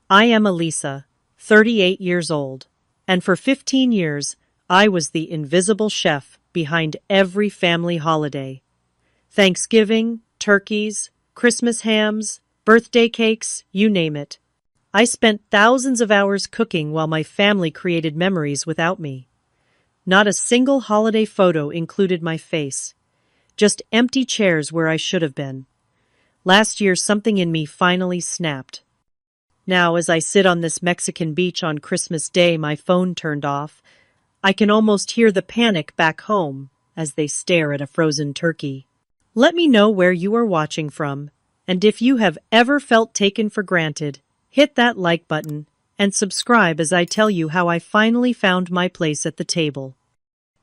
I am Elisa, 38 years old, and for 15 years I was the invisible chef behind every family holiday. Thanksgiving, turkeys, Christmas hams, birthday cakes, you name it. I spent thousands of hours cooking while my family created memories without me. Not a single holiday photo included my face, just empty chairs where I should have been. Last year, something in me finally snapped. Now, as I sit on this Mexican beach on Christmas Day, my phone turned off, I can almost hear the panic back home as they stare at a frozen turkey. Let me know where you are watching from, and if you have ever felt taken for granted, hit that like button and subscribe as I tell you how I finally found my place at the table.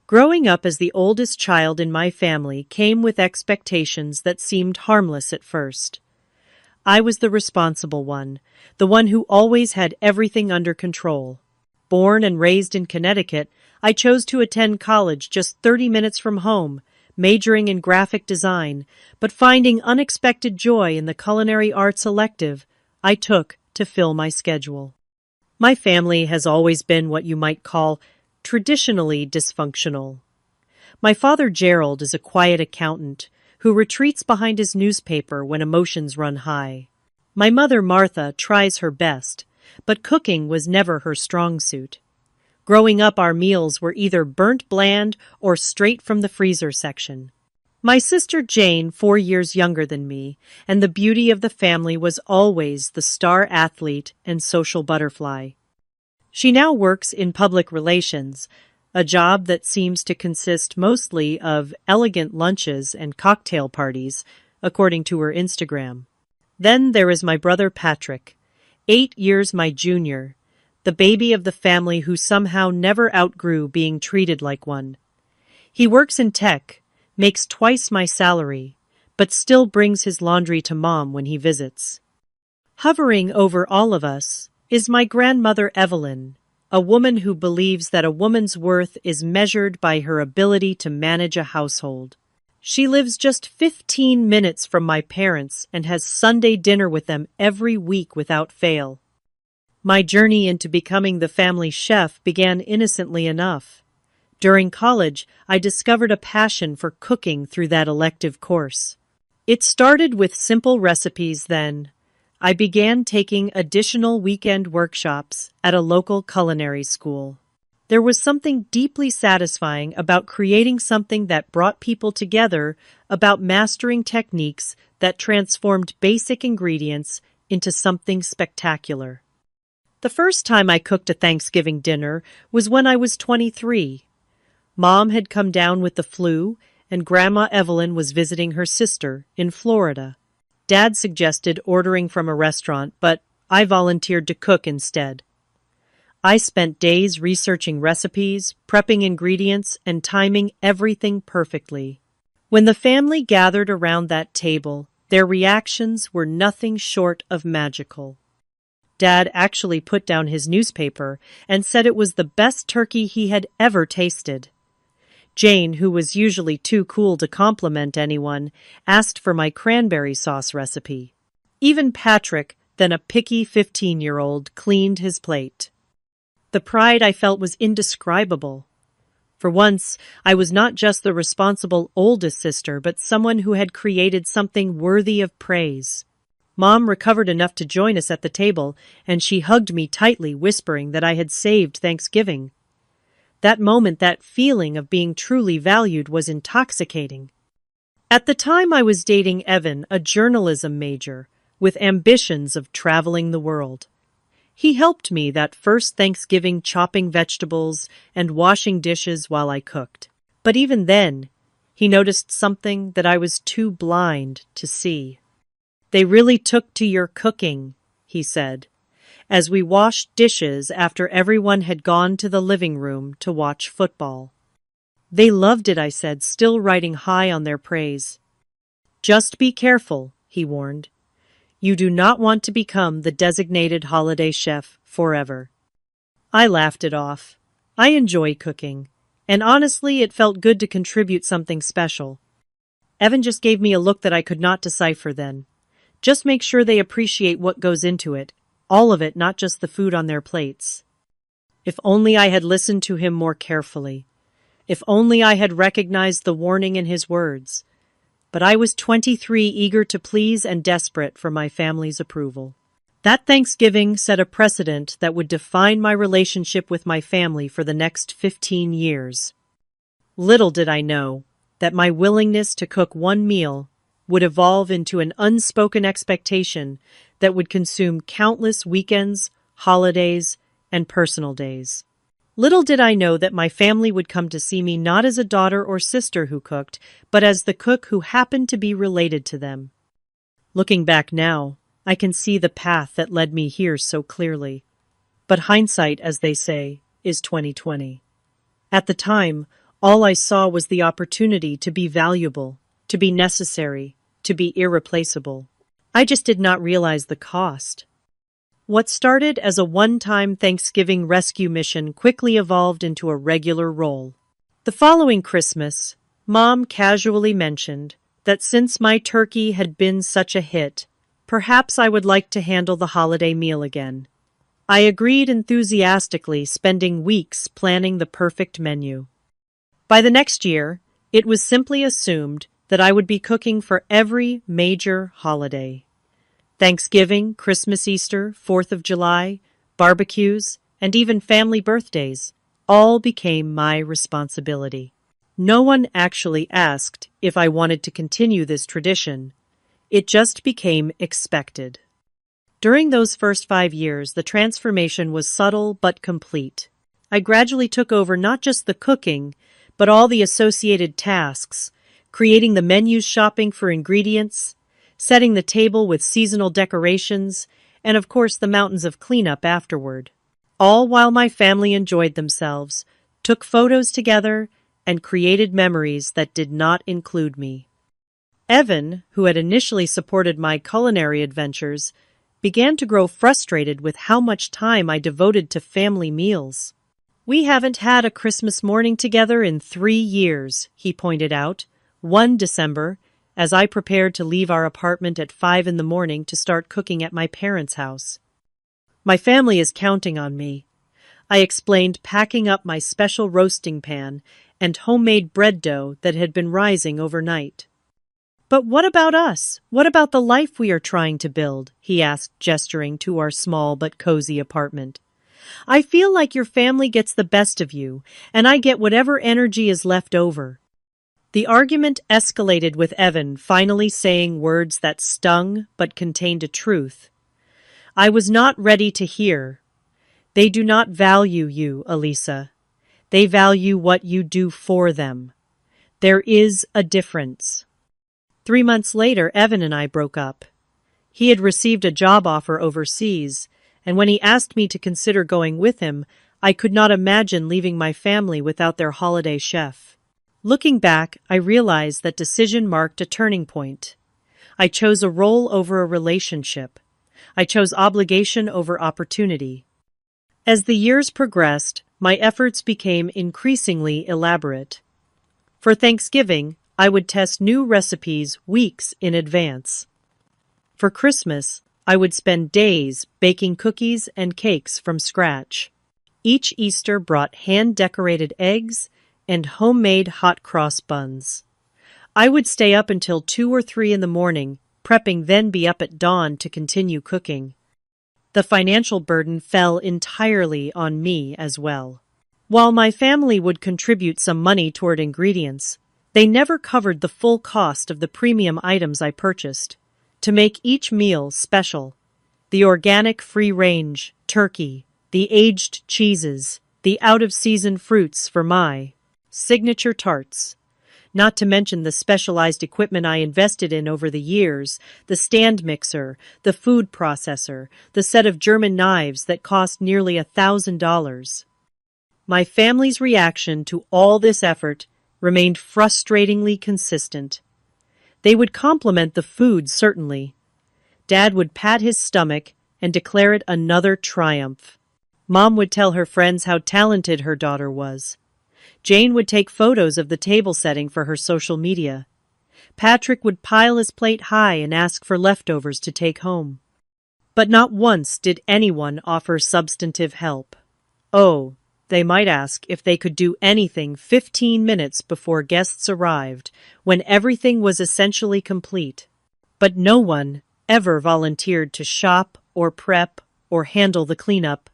Growing up as the oldest child in my family came with expectations that seemed harmless at first. I was the responsible one, the one who always had everything under control. Born and raised in Connecticut, I chose to attend college just 30 minutes from home, majoring in graphic design, but finding unexpected joy in the culinary arts elective I took to fill my schedule. My family has always been what you might call traditionally dysfunctional. My father Gerald is a quiet accountant who retreats behind his newspaper when emotions run high. My mother Martha tries her best, but cooking was never her strong suit. Growing up, our meals were either burnt bland or straight from the freezer section. My sister Jane, 4 years younger than me, and the beauty of the family was always the star athlete and social butterfly. She now works in public relations, a job that seems to consist mostly of elegant lunches and cocktail parties, according to her Instagram. Then there is my brother Patrick, 8 years my junior, the baby of the family who somehow never outgrew being treated like one. He works in tech, makes twice my salary, but still brings his laundry to Mom when he visits. Hovering over all of us is my grandmother Evelyn, a woman who believes that a woman's worth is measured by her ability to manage a household. She lives just 15 minutes from my parents and has Sunday dinner with them every week without fail. My journey into becoming the family chef began innocently enough. During college, I discovered a passion for cooking through that elective course. It started with simple recipes then. I began taking additional weekend workshops at a local culinary school. There was something deeply satisfying about creating something that brought people together, about mastering techniques that transformed basic ingredients into something spectacular. The first time I cooked a Thanksgiving dinner was when I was 23. Mom had come down with the flu, and Grandma Evelyn was visiting her sister in Florida. Dad suggested ordering from a restaurant, but I volunteered to cook instead. I spent days researching recipes, prepping ingredients, and timing everything perfectly. When the family gathered around that table, their reactions were nothing short of magical. Dad actually put down his newspaper and said it was the best turkey he had ever tasted. Jane, who was usually too cool to compliment anyone, asked for my cranberry sauce recipe. Even Patrick, then a picky 15-year-old, cleaned his plate. The pride I felt was indescribable. For once, I was not just the responsible oldest sister, but someone who had created something worthy of praise. Mom recovered enough to join us at the table, and she hugged me tightly, whispering that I had saved Thanksgiving. That moment, that feeling of being truly valued, was intoxicating. At the time, I was dating Evan, a journalism major, with ambitions of traveling the world. He helped me that first Thanksgiving chopping vegetables and washing dishes while I cooked. But even then, he noticed something that I was too blind to see. "They really took to your cooking," he said, as we washed dishes after everyone had gone to the living room to watch football. "They loved it," I said, still riding high on their praise. "Just be careful," he warned. "You do not want to become the designated holiday chef forever." I laughed it off. I enjoy cooking, and honestly, it felt good to contribute something special. Evan just gave me a look that I could not decipher then. "Just make sure they appreciate what goes into it. All of it, not just the food on their plates. If only I had listened to him more carefully. If only I had recognized the warning in his words. But I was 23, eager to please and desperate for my family's approval. That Thanksgiving set a precedent that would define my relationship with my family for the next 15 years. Little did I know that my willingness to cook one meal would evolve into an unspoken expectation that would consume countless weekends, holidays, and personal days. Little did I know that my family would come to see me not as a daughter or sister who cooked, but as the cook who happened to be related to them. Looking back now, I can see the path that led me here so clearly. But hindsight, as they say, is 20/20. At the time, all I saw was the opportunity to be valuable, to be necessary, to be irreplaceable. I just did not realize the cost. What started as a one-time Thanksgiving rescue mission quickly evolved into a regular role. The following Christmas, Mom casually mentioned that since my turkey had been such a hit, perhaps I would like to handle the holiday meal again. I agreed enthusiastically, spending weeks planning the perfect menu. By the next year, it was simply assumed that I would be cooking for every major holiday. Thanksgiving, Christmas, Easter, 4th of July, barbecues, and even family birthdays all became my responsibility. No one actually asked if I wanted to continue this tradition. It just became expected. During those first 5 years, the transformation was subtle but complete. I gradually took over not just the cooking, but all the associated tasks, creating the menus, shopping for ingredients, setting the table with seasonal decorations, and of course the mountains of cleanup afterward. All while my family enjoyed themselves, took photos together, and created memories that did not include me. Evan, who had initially supported my culinary adventures, began to grow frustrated with how much time I devoted to family meals. "We haven't had a Christmas morning together in 3 years," he pointed out, one December, as I prepared to leave our apartment at 5 in the morning to start cooking at my parents' house. "My family is counting on me," I explained, packing up my special roasting pan and homemade bread dough that had been rising overnight. "But what about us? What about the life we are trying to build?" he asked, gesturing to our small but cozy apartment. "I feel like your family gets the best of you, and I get whatever energy is left over." The argument escalated, with Evan finally saying words that stung but contained a truth I was not ready to hear. "They do not value you, Elisa. They value what you do for them. There is a difference." 3 months later, Evan and I broke up. He had received a job offer overseas, and when he asked me to consider going with him, I could not imagine leaving my family without their holiday chef. Looking back, I realized that decision marked a turning point. I chose a role over a relationship. I chose obligation over opportunity. As the years progressed, my efforts became increasingly elaborate. For Thanksgiving, I would test new recipes weeks in advance. For Christmas, I would spend days baking cookies and cakes from scratch. Each Easter brought hand-decorated eggs and homemade hot cross buns. I would stay up until 2 or 3 in the morning, prepping, then be up at dawn to continue cooking. The financial burden fell entirely on me as well. While my family would contribute some money toward ingredients, they never covered the full cost of the premium items I purchased to make each meal special. The organic free-range turkey, the aged cheeses, the out-of-season fruits for my signature tarts. Not to mention the specialized equipment I invested in over the years, the stand mixer, the food processor, the set of German knives that cost nearly $1,000. My family's reaction to all this effort remained frustratingly consistent. They would compliment the food, certainly. Dad would pat his stomach and declare it another triumph. Mom would tell her friends how talented her daughter was. Jane would take photos of the table setting for her social media. Patrick would pile his plate high and ask for leftovers to take home. But not once did anyone offer substantive help. Oh, they might ask if they could do anything 15 minutes before guests arrived, when everything was essentially complete. But no one ever volunteered to shop or prep or handle the cleanup,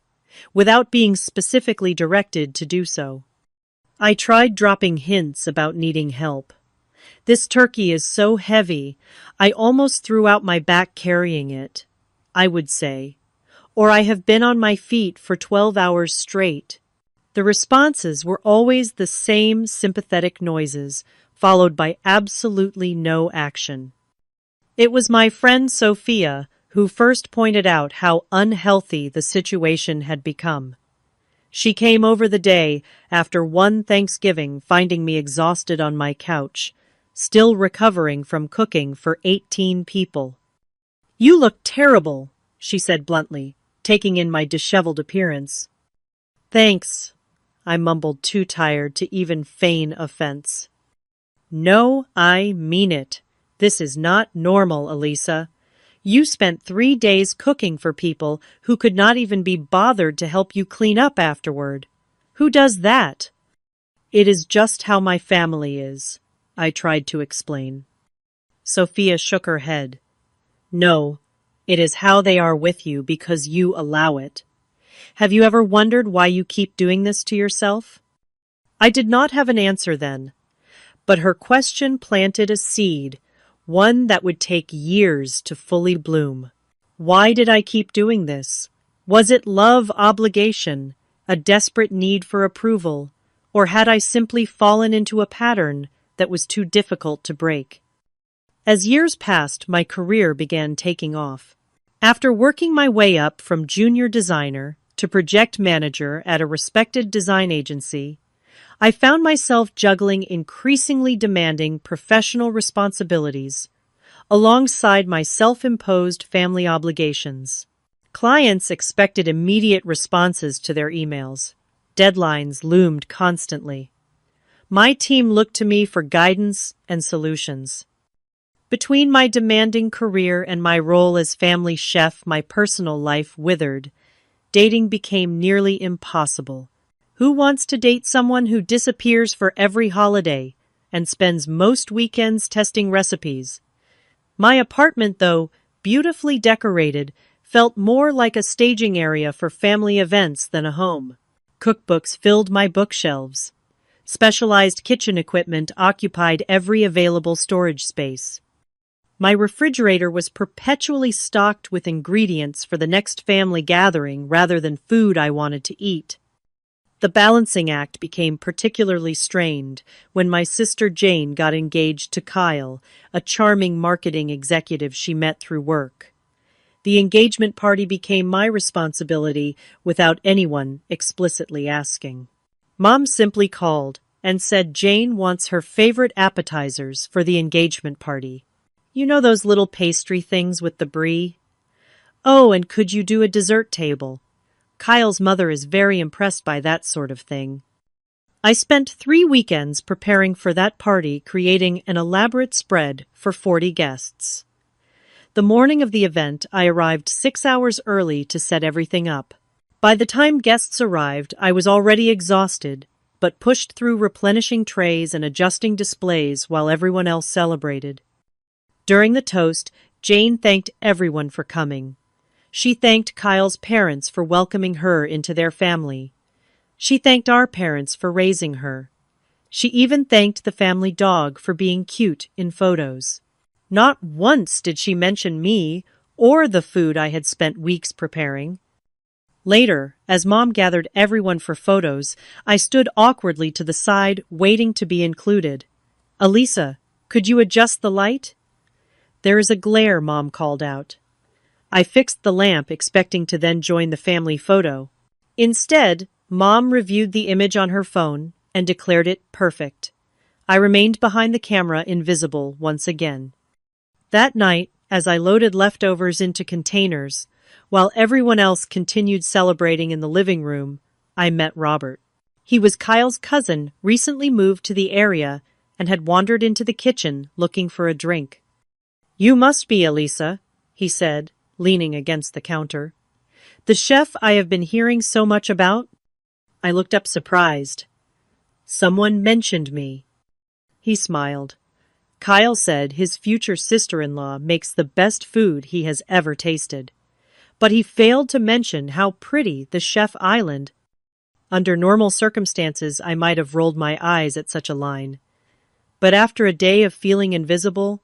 without being specifically directed to do so. I tried dropping hints about needing help. This turkey is so heavy, I almost threw out my back carrying it, I would say. Or I have been on my feet for 12 hours straight. The responses were always the same sympathetic noises, followed by absolutely no action. It was my friend Sophia who first pointed out how unhealthy the situation had become. She came over the day after one Thanksgiving, finding me exhausted on my couch, still recovering from cooking for 18 people. "You look terrible," she said bluntly, taking in my disheveled appearance. "Thanks," I mumbled, too tired to even feign offense. "No, I mean it. This is not normal, Elisa. You spent 3 days cooking for people who could not even be bothered to help you clean up afterward. Who does that?" "It is just how my family is," I tried to explain. Sophia shook her head. "No, it is how they are with you because you allow it. Have you ever wondered why you keep doing this to yourself?" I did not have an answer then, but her question planted a seed, one that would take years to fully bloom. Why did I keep doing this? Was it love, obligation, a desperate need for approval, or had I simply fallen into a pattern that was too difficult to break? As years passed, my career began taking off. After working my way up from junior designer to project manager at a respected design agency, I found myself juggling increasingly demanding professional responsibilities alongside my self-imposed family obligations. Clients expected immediate responses to their emails. Deadlines loomed constantly. My team looked to me for guidance and solutions. Between my demanding career and my role as family chef, my personal life withered. Dating became nearly impossible. Who wants to date someone who disappears for every holiday and spends most weekends testing recipes? My apartment, though beautifully decorated, felt more like a staging area for family events than a home. Cookbooks filled my bookshelves. Specialized kitchen equipment occupied every available storage space. My refrigerator was perpetually stocked with ingredients for the next family gathering rather than food I wanted to eat. The balancing act became particularly strained when my sister Jane got engaged to Kyle, a charming marketing executive she met through work. The engagement party became my responsibility without anyone explicitly asking. Mom simply called and said Jane wants her favorite appetizers for the engagement party. You know those little pastry things with the brie? Oh, and could you do a dessert table? Kyle's mother is very impressed by that sort of thing. I spent 3 weekends preparing for that party, creating an elaborate spread for 40 guests. The morning of the event, I arrived 6 hours early to set everything up. By the time guests arrived, I was already exhausted, but pushed through replenishing trays and adjusting displays while everyone else celebrated. During the toast, Jane thanked everyone for coming. She thanked Kyle's parents for welcoming her into their family. She thanked our parents for raising her. She even thanked the family dog for being cute in photos. Not once did she mention me or the food I had spent weeks preparing. Later, as Mom gathered everyone for photos, I stood awkwardly to the side, waiting to be included. "Elisa, could you adjust the light?" "There is a glare," Mom called out. I fixed the lamp, expecting to then join the family photo. Instead, Mom reviewed the image on her phone and declared it perfect. I remained behind the camera, invisible once again. That night, as I loaded leftovers into containers, while everyone else continued celebrating in the living room, I met Robert. He was Kyle's cousin, recently moved to the area, and had wandered into the kitchen looking for a drink. "You must be Elisa," he said, leaning against the counter. "The chef I have been hearing so much about?" I looked up surprised. "Someone mentioned me." He smiled. "Kyle said his future sister-in-law makes the best food he has ever tasted. But he failed to mention how pretty the chef island." Under normal circumstances, I might have rolled my eyes at such a line. But after a day of feeling invisible,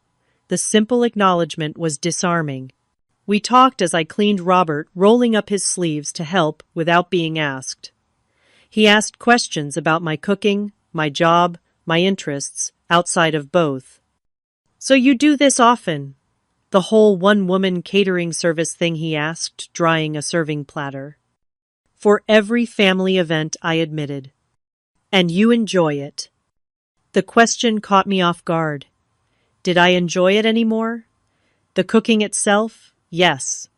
the simple acknowledgement was disarming. We talked as I cleaned Robert, rolling up his sleeves to help without being asked. He asked questions about my cooking, my job, my interests, outside of both. "So you do this often?" The whole one-woman catering service thing, he asked, drying a serving platter. "For every family event," I admitted. "And you enjoy it?" The question caught me off guard. Did I enjoy it anymore? The cooking itself? Yes.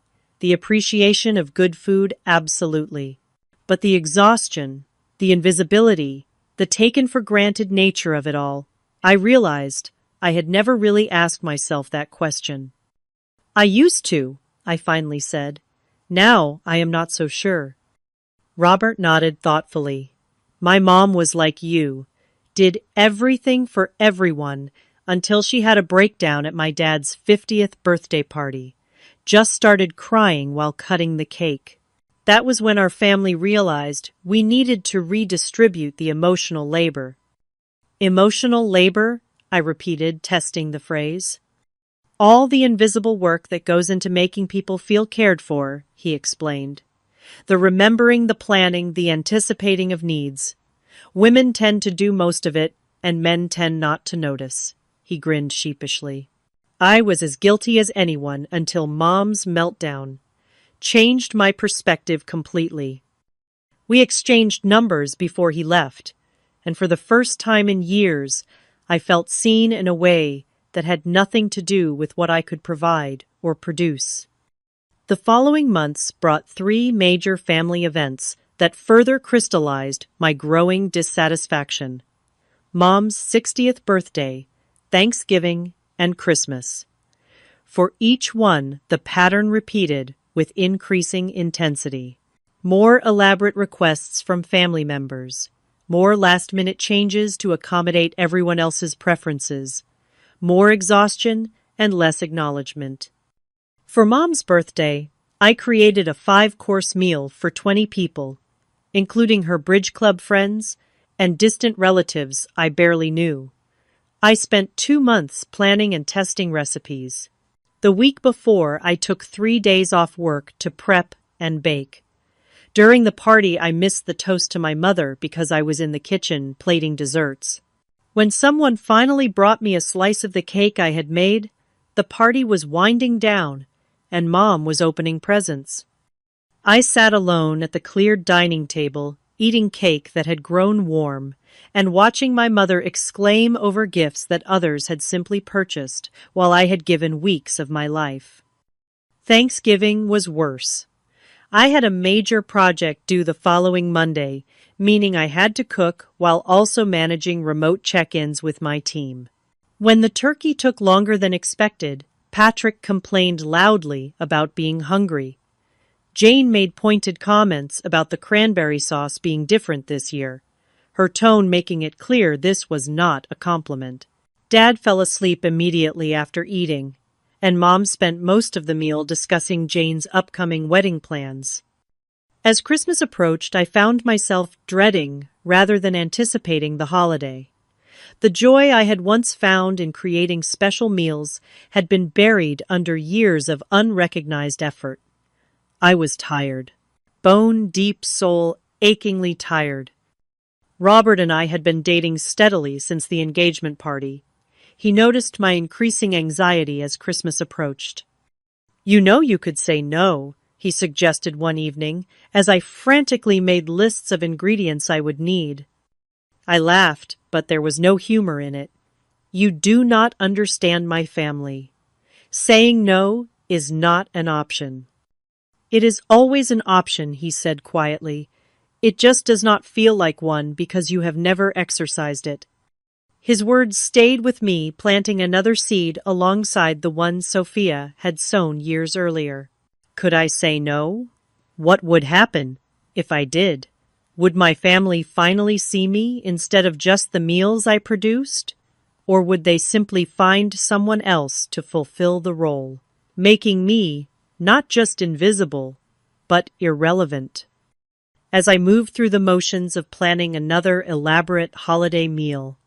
The appreciation of good food? Absolutely. But the exhaustion, the invisibility, the taken-for-granted nature of it all, I realized I had never really asked myself that question. "I used to," I finally said. "Now I am not so sure." Robert nodded thoughtfully. "My mom was like you, did everything for everyone until she had a breakdown at my dad's 50th birthday party. Just started crying while cutting the cake. That was when our family realized we needed to redistribute the emotional labor." "Emotional labor?" I repeated, testing the phrase. "All the invisible work that goes into making people feel cared for," he explained. "The remembering, the planning, the anticipating of needs. Women tend to do most of it, and men tend not to notice." He grinned sheepishly. I was as guilty as anyone until Mom's meltdown changed my perspective completely. We exchanged numbers before he left, and for the first time in years, I felt seen in a way that had nothing to do with what I could provide or produce. The following months brought 3 major family events that further crystallized my growing dissatisfaction: Mom's 60th birthday, Thanksgiving, and Christmas. For each one, the pattern repeated with increasing intensity. More elaborate requests from family members, more last-minute changes to accommodate everyone else's preferences, more exhaustion and less acknowledgement. For Mom's birthday, I created a 5-course meal for 20 people, including her bridge club friends and distant relatives I barely knew. I spent 2 months planning and testing recipes. The week before, I took 3 days off work to prep and bake. During the party, I missed the toast to my mother because I was in the kitchen plating desserts. When someone finally brought me a slice of the cake I had made, the party was winding down, and Mom was opening presents. I sat alone at the cleared dining table, eating cake that had grown warm, and watching my mother exclaim over gifts that others had simply purchased while I had given weeks of my life. Thanksgiving was worse. I had a major project due the following Monday, meaning I had to cook while also managing remote check-ins with my team. When the turkey took longer than expected, Patrick complained loudly about being hungry. Jane made pointed comments about the cranberry sauce being different this year, her tone making it clear this was not a compliment. Dad fell asleep immediately after eating, and Mom spent most of the meal discussing Jane's upcoming wedding plans. As Christmas approached, I found myself dreading rather than anticipating the holiday. The joy I had once found in creating special meals had been buried under years of unrecognized effort. I was tired. Bone-deep soul, achingly tired. Robert and I had been dating steadily since the engagement party. He noticed my increasing anxiety as Christmas approached. "You know you could say no," he suggested one evening, as I frantically made lists of ingredients I would need. I laughed, but there was no humor in it. "You do not understand my family. Saying no is not an option." "It is always an option," he said quietly. "It just does not feel like one because you have never exercised it." His words stayed with me, planting another seed alongside the one Sophia had sown years earlier. Could I say no? What would happen if I did? Would my family finally see me instead of just the meals I produced? Or would they simply find someone else to fulfill the role, making me not just invisible, but irrelevant? As I moved through the motions of planning another elaborate holiday meal,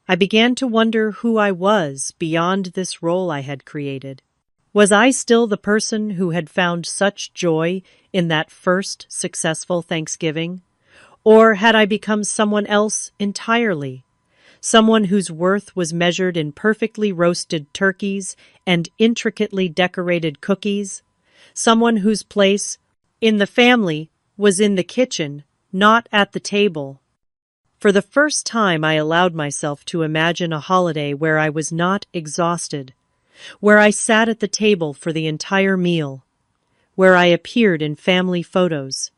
I began to wonder who I was beyond this role I had created. Was I still the person who had found such joy in that first successful Thanksgiving? Or had I become someone else entirely? Someone whose worth was measured in perfectly roasted turkeys and intricately decorated cookies? Someone whose place in the family was in the kitchen, not at the table? For the first time, I allowed myself to imagine a holiday where I was not exhausted, where I sat at the table for the entire meal, where I appeared in family photos,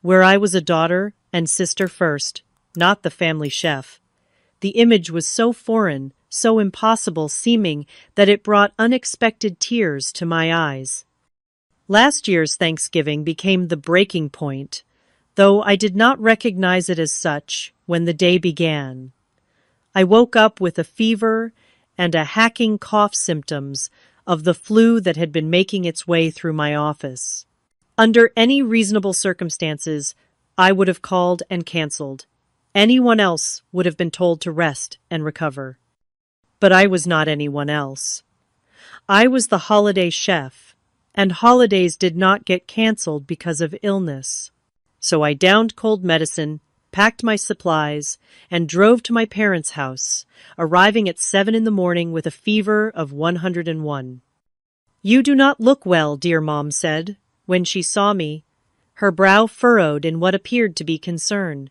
where I was a daughter and sister first, not the family chef. The image was so foreign, so impossible seeming, that it brought unexpected tears to my eyes. Last year's Thanksgiving became the breaking point, though I did not recognize it as such when the day began. I woke up with a fever and a hacking cough, symptoms of the flu that had been making its way through my office. Under any reasonable circumstances, I would have called and canceled. Anyone else would have been told to rest and recover. But I was not anyone else. I was the holiday chef, and holidays did not get canceled because of illness. So I downed cold medicine, packed my supplies, and drove to my parents' house, arriving at 7 in the morning with a fever of 101. "You do not look well," dear Mom said, when she saw me, her brow furrowed in what appeared to be concern.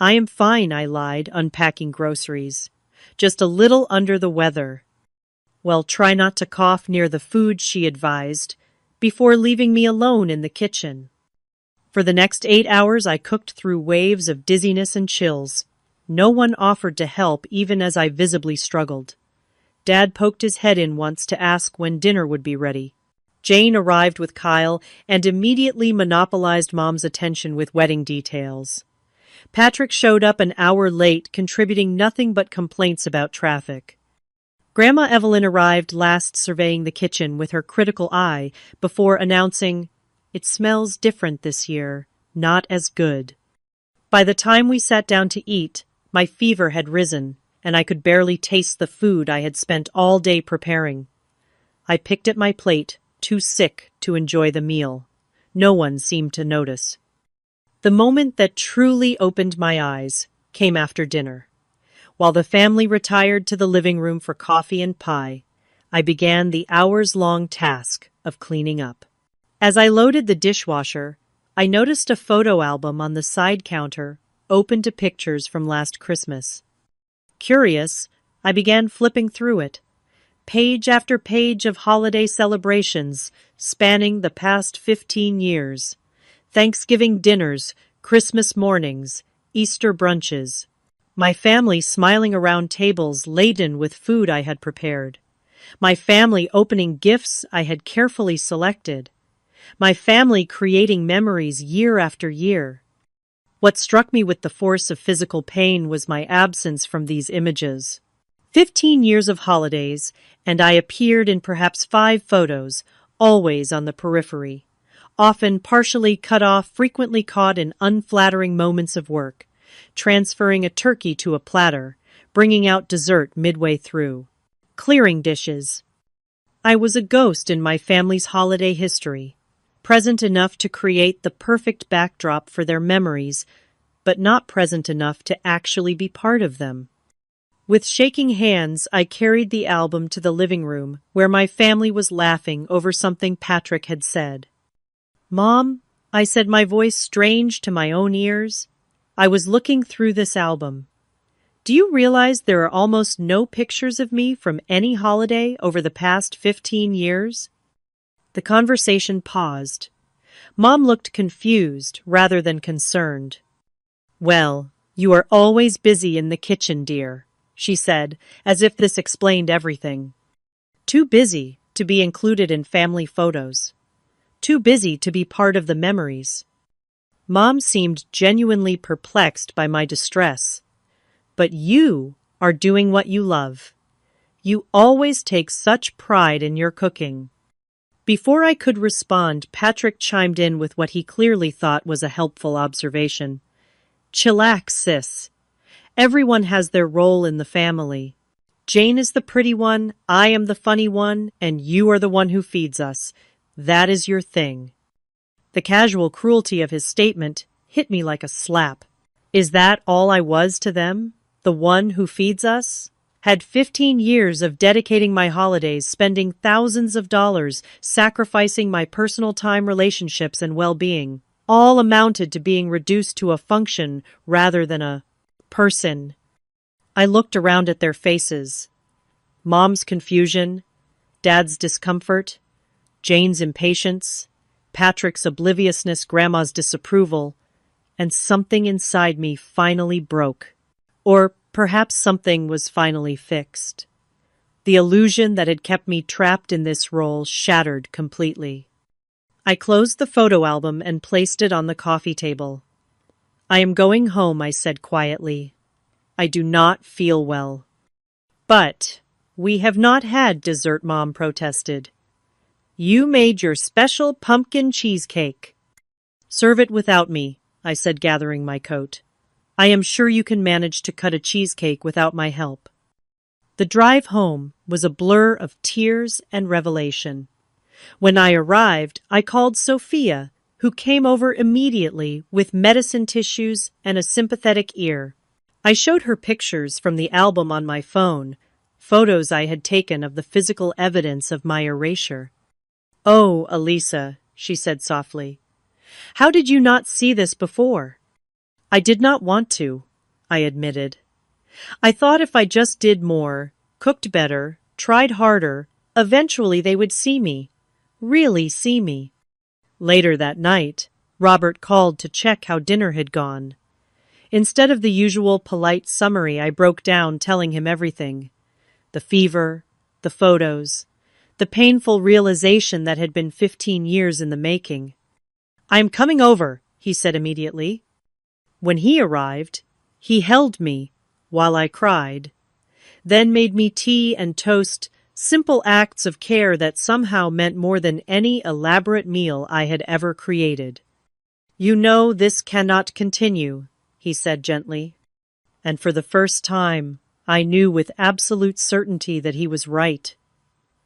"I am fine," I lied, unpacking groceries. "Just a little under the weather." "Well, try not to cough near the food," she advised, before leaving me alone in the kitchen. For the next 8 hours, I cooked through waves of dizziness and chills. No one offered to help, even as I visibly struggled. Dad poked his head in once to ask when dinner would be ready. Jane arrived with Kyle and immediately monopolized Mom's attention with wedding details. Patrick showed up an hour late, contributing nothing but complaints about traffic. Grandma Evelyn arrived last, surveying the kitchen with her critical eye before announcing, "It smells different this year, not as good." By the time we sat down to eat, my fever had risen, and I could barely taste the food I had spent all day preparing. I picked at my plate, too sick to enjoy the meal. No one seemed to notice. The moment that truly opened my eyes came after dinner. While the family retired to the living room for coffee and pie, I began the hours-long task of cleaning up. As I loaded the dishwasher, I noticed a photo album on the side counter, open to pictures from last Christmas. Curious, I began flipping through it. Page after page of holiday celebrations spanning the past 15 years. Thanksgiving dinners, Christmas mornings, Easter brunches. My family smiling around tables laden with food I had prepared. My family opening gifts I had carefully selected. My family creating memories year after year. What struck me with the force of physical pain was my absence from these images. 15 years of holidays, and I appeared in perhaps 5 photos, always on the periphery. Often partially cut off, frequently caught in unflattering moments of work, transferring a turkey to a platter, bringing out dessert midway through, clearing dishes. I was a ghost in my family's holiday history, present enough to create the perfect backdrop for their memories, but not present enough to actually be part of them. With shaking hands, I carried the album to the living room, where my family was laughing over something Patrick had said. "Mom," I said, my voice strange to my own ears. "I was looking through this album. Do you realize there are almost no pictures of me from any holiday over the past 15 years? The conversation paused. Mom looked confused rather than concerned. "Well, you are always busy in the kitchen, dear," she said, as if this explained everything. Too busy to be included in family photos. too busy to be part of the memories. Mom seemed genuinely perplexed by my distress. But you are doing what you love. You always take such pride in your cooking. Before I could respond, Patrick chimed in with what he clearly thought was a helpful observation. Chillax, sis. Everyone has their role in the family. Jane is the pretty one, I am the funny one, and you are the one who feeds us. That is your thing. The casual cruelty of his statement hit me like a slap. Is that all I was to them? The one who feeds us? Had 15 years of dedicating my holidays, spending thousands of dollars, sacrificing my personal time, relationships, and well-being, all amounted to being reduced to a function rather than a person. I looked around at their faces. Mom's confusion, Dad's discomfort, Jane's impatience, Patrick's obliviousness, Grandma's disapproval, and something inside me finally broke. Or perhaps something was finally fixed. The illusion that had kept me trapped in this role shattered completely. I closed the photo album and placed it on the coffee table. I am going home, I said quietly. I do not feel well. But we have not had dessert, Mom protested. You made your special pumpkin cheesecake. Serve it without me, I said, gathering my coat. I am sure you can manage to cut a cheesecake without my help. The drive home was a blur of tears and revelation. When I arrived, I called Sophia, who came over immediately with medicine tissues and a sympathetic ear. I showed her pictures from the album on my phone, photos I had taken of the physical evidence of my erasure. Oh, Elisa, she said softly. How did you not see this before? I did not want to, I admitted. I thought if I just did more, cooked better, tried harder, eventually they would see me, really see me. Later that night, Robert called to check how dinner had gone. Instead of the usual polite summary, I broke down telling him everything. The fever, the photos, the painful realization that had been 15 years in the making. I am coming over, he said immediately. When he arrived, he held me while I cried, then made me tea and toast, simple acts of care that somehow meant more than any elaborate meal I had ever created. You know this cannot continue, he said gently. And for the first time, I knew with absolute certainty that he was right.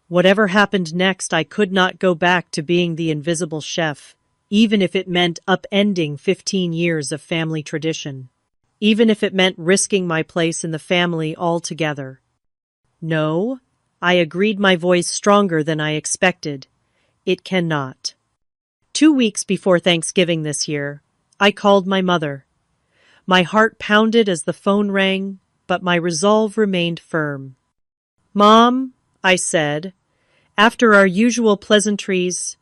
Whatever happened next, I could not go back to being the invisible chef, even if it meant upending 15 years of family tradition, even if it meant risking my place in the family altogether. No, I agreed, my voice stronger than I expected. It cannot. 2 weeks before Thanksgiving this year, I called my mother. My heart pounded as the phone rang, but my resolve remained firm. Mom, I said, after our usual pleasantries,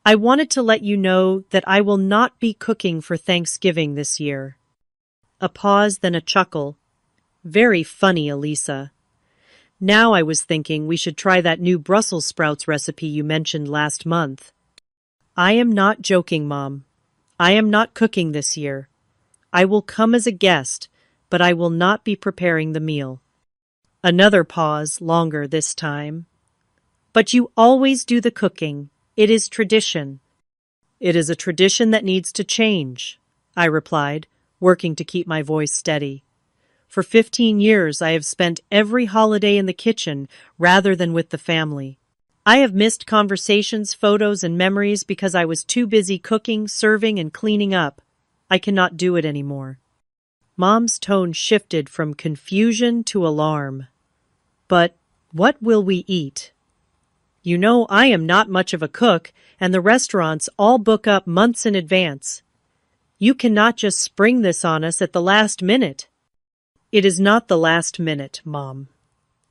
I wanted to let you know that I will not be cooking for Thanksgiving this year. A pause, then a chuckle. Very funny, Elisa. Now I was thinking we should try that new Brussels sprouts recipe you mentioned last month. I am not joking, Mom. I am not cooking this year. I will come as a guest, but I will not be preparing the meal. Another pause, longer this time. But you always do the cooking. It is tradition. It is a tradition that needs to change, I replied, working to keep my voice steady. For 15 years, I have spent every holiday in the kitchen rather than with the family. I have missed conversations, photos, and memories because I was too busy cooking, serving, and cleaning up. I cannot do it anymore. Mom's tone shifted from confusion to alarm. But what will we eat? You know I am not much of a cook, and the restaurants all book up months in advance. You cannot just spring this on us at the last minute. It is not the last minute, Mom.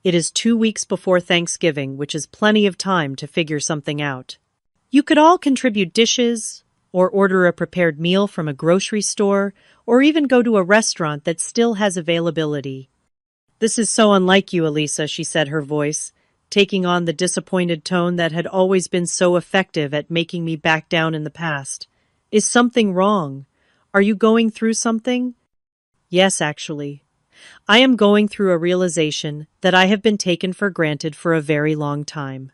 It is 2 weeks before Thanksgiving, which is plenty of time to figure something out. You could all contribute dishes, or order a prepared meal from a grocery store, or even go to a restaurant that still has availability. This is so unlike you, Elisa, she said, her voice taking on the disappointed tone that had always been so effective at making me back down in the past. Is something wrong? Are you going through something? Yes, actually. I am going through a realization that I have been taken for granted for a very long time.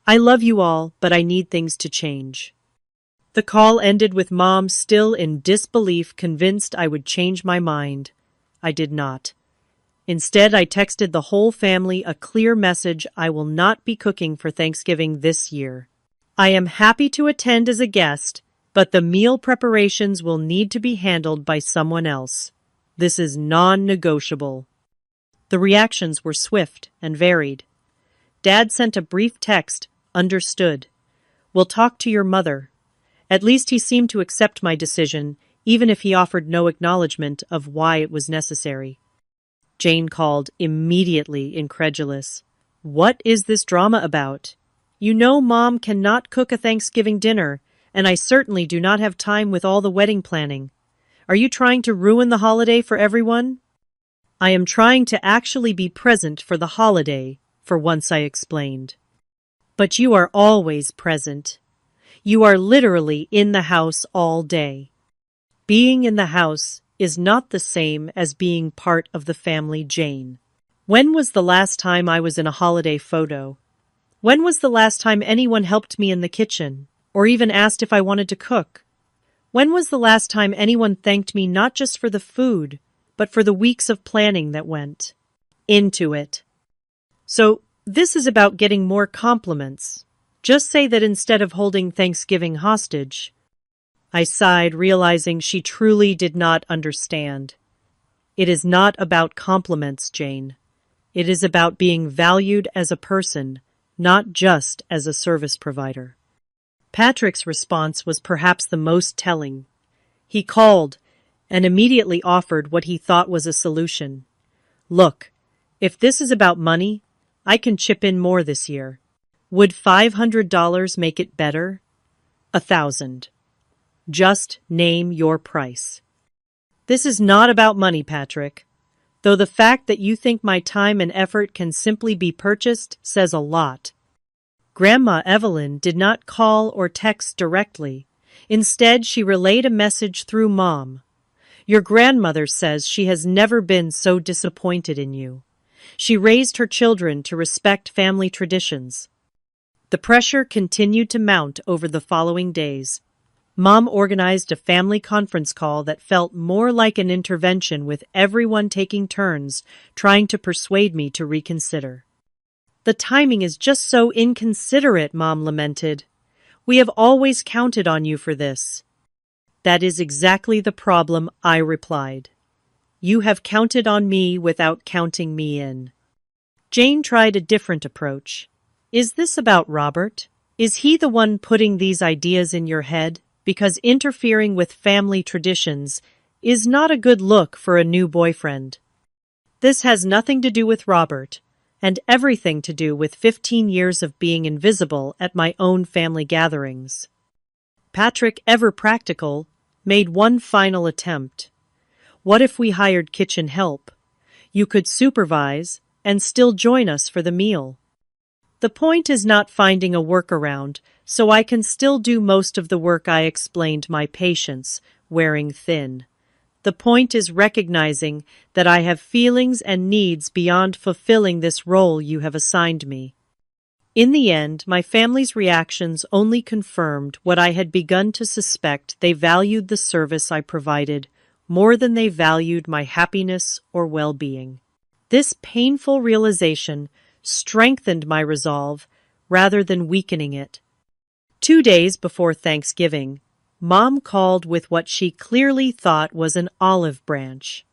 I love you all, but I need things to change. The call ended with Mom still in disbelief, convinced I would change my mind. I did not. Instead, I texted the whole family a clear message: I will not be cooking for Thanksgiving this year. I am happy to attend as a guest, but the meal preparations will need to be handled by someone else. This is non-negotiable. The reactions were swift and varied. Dad sent a brief text: understood. We'll talk to your mother. At least he seemed to accept my decision, even if he offered no acknowledgement of why it was necessary. Jane called, immediately incredulous. What is this drama about? You know Mom cannot cook a Thanksgiving dinner, and I certainly do not have time with all the wedding planning. Are you trying to ruin the holiday for everyone? I am trying to actually be present for the holiday, for once, I explained. But you are always present. You are literally in the house all day. Being in the house is not the same as being part of the family, Jane. When was the last time I was in a holiday photo? When was the last time anyone helped me in the kitchen, or even asked if I wanted to cook? When was the last time anyone thanked me not just for the food, but for the weeks of planning that went into it? So, this is about getting more compliments. Just say that instead of holding Thanksgiving hostage. I sighed, realizing she truly did not understand. It is not about compliments, Jane. It is about being valued as a person, not just as a service provider. Patrick's response was perhaps the most telling. He called and immediately offered what he thought was a solution. Look, if this is about money, I can chip in more this year. Would $500 make it better? 1,000. Just name your price. This is not about money, Patrick. Though the fact that you think my time and effort can simply be purchased says a lot. Grandma Evelyn did not call or text directly. Instead, she relayed a message through Mom. Your grandmother says she has never been so disappointed in you. She raised her children to respect family traditions. The pressure continued to mount over the following days. Mom organized a family conference call that felt more like an intervention, with everyone taking turns trying to persuade me to reconsider. The timing is just so inconsiderate, Mom lamented. We have always counted on you for this. That is exactly the problem, I replied. You have counted on me without counting me in. Jane tried a different approach. Is this about Robert? Is he the one putting these ideas in your head? Because interfering with family traditions is not a good look for a new boyfriend. This has nothing to do with Robert, and everything to do with 15 years of being invisible at my own family gatherings. Patrick, ever practical, made one final attempt. What if we hired kitchen help? You could supervise and still join us for the meal. The point is not finding a workaround, so I can still do most of the work, I explained, my patience wearing thin. The point is recognizing that I have feelings and needs beyond fulfilling this role you have assigned me. In the end, my family's reactions only confirmed what I had begun to suspect: they valued the service I provided more than they valued my happiness or well-being. This painful realization strengthened my resolve rather than weakening it. 2 days before Thanksgiving, Mom called with what she clearly thought was an olive branch.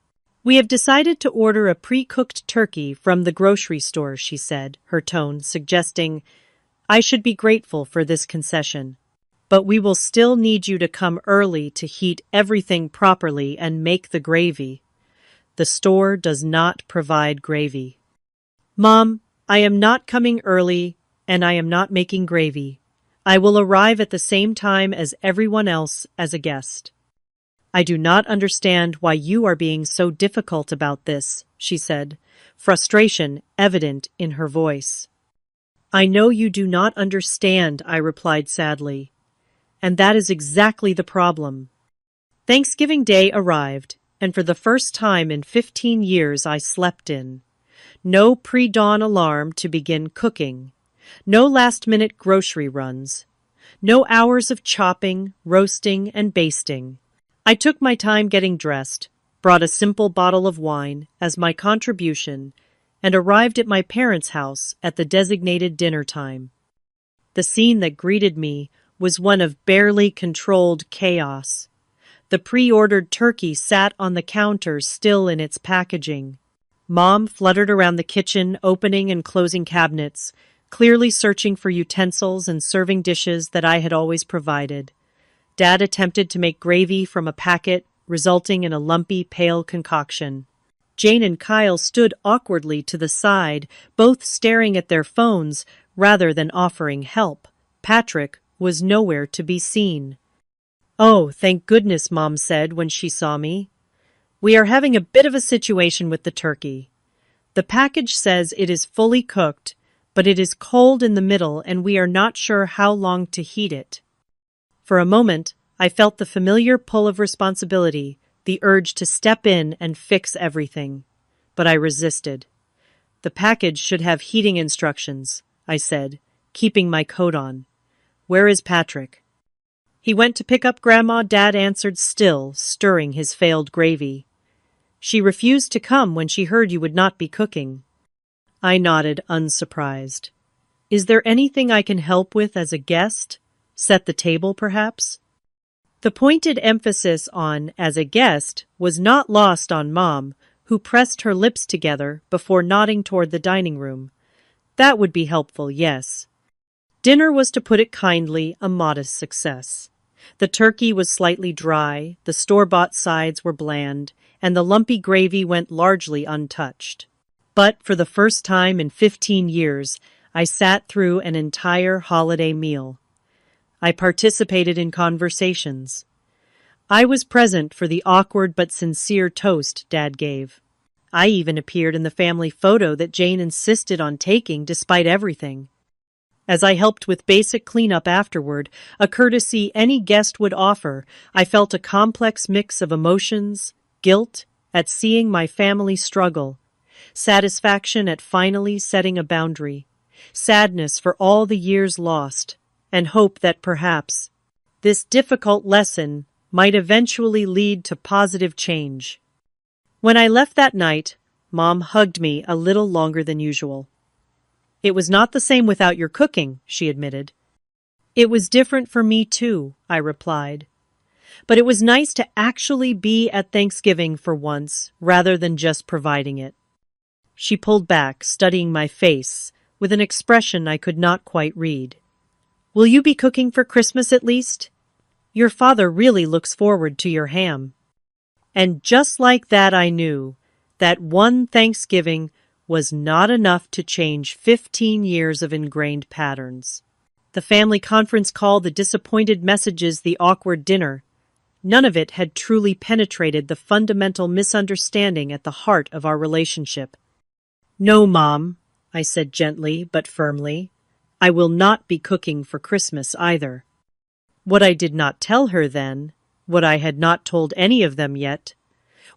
We have decided to order a pre-cooked turkey from the grocery store, she said, her tone suggesting I should be grateful for this concession. But we will still need you to come early to heat everything properly and make the gravy. The store does not provide gravy. Mom, I am not coming early, and I am not making gravy. I will arrive at the same time as everyone else as a guest. I do not understand why you are being so difficult about this, she said, frustration evident in her voice. I know you do not understand, I replied sadly. And that is exactly the problem. Thanksgiving Day arrived, and for the first time in 15 years I slept in. No pre-dawn alarm to begin cooking. No last-minute grocery runs. No hours of chopping, roasting, and basting. I took my time getting dressed, brought a simple bottle of wine as my contribution, and arrived at my parents' house at the designated dinner time. The scene that greeted me was one of barely controlled chaos. The pre-ordered turkey sat on the counter still in its packaging. Mom fluttered around the kitchen, opening and closing cabinets, clearly searching for utensils and serving dishes that I had always provided. Dad attempted to make gravy from a packet, resulting in a lumpy, pale concoction. Jane and Kyle stood awkwardly to the side, both staring at their phones rather than offering help. Patrick was nowhere to be seen. "Oh, thank goodness," Mom said when she saw me. "We are having a bit of a situation with the turkey. The package says it is fully cooked, but it is cold in the middle and we are not sure how long to heat it." For a moment, I felt the familiar pull of responsibility, the urge to step in and fix everything. But I resisted. "The package should have heating instructions," I said, keeping my coat on. "Where is Patrick?" "He went to pick up Grandma," Dad answered, still stirring his failed gravy. "She refused to come when she heard you would not be cooking." I nodded, unsurprised. "Is there anything I can help with as a guest? Set the table, perhaps?" The pointed emphasis on "as a guest" was not lost on Mom, who pressed her lips together before nodding toward the dining room. That would be helpful, yes. Dinner was, to put it kindly, a modest success. The turkey was slightly dry, the store-bought sides were bland, and the lumpy gravy went largely untouched. But for the first time in 15 years, I sat through an entire holiday meal. I participated in conversations. I was present for the awkward but sincere toast Dad gave. I even appeared in the family photo that Jane insisted on taking despite everything. As I helped with basic cleanup afterward, a courtesy any guest would offer, I felt a complex mix of emotions, guilt at seeing my family struggle, satisfaction at finally setting a boundary, sadness for all the years lost, and hope that perhaps this difficult lesson might eventually lead to positive change. When I left that night, Mom hugged me a little longer than usual. "It was not the same without your cooking," she admitted. "It was different for me too," I replied. "But it was nice to actually be at Thanksgiving for once, rather than just providing it." She pulled back, studying my face, with an expression I could not quite read. "Will you be cooking for Christmas at least? Your father really looks forward to your ham." And just like that I knew that one Thanksgiving was not enough to change 15 years of ingrained patterns. The family conference call, the disappointed messages, the awkward dinner. None of it had truly penetrated the fundamental misunderstanding at the heart of our relationship. "No, Mom," I said gently but firmly. "I will not be cooking for Christmas either." What I did not tell her then, what I had not told any of them yet,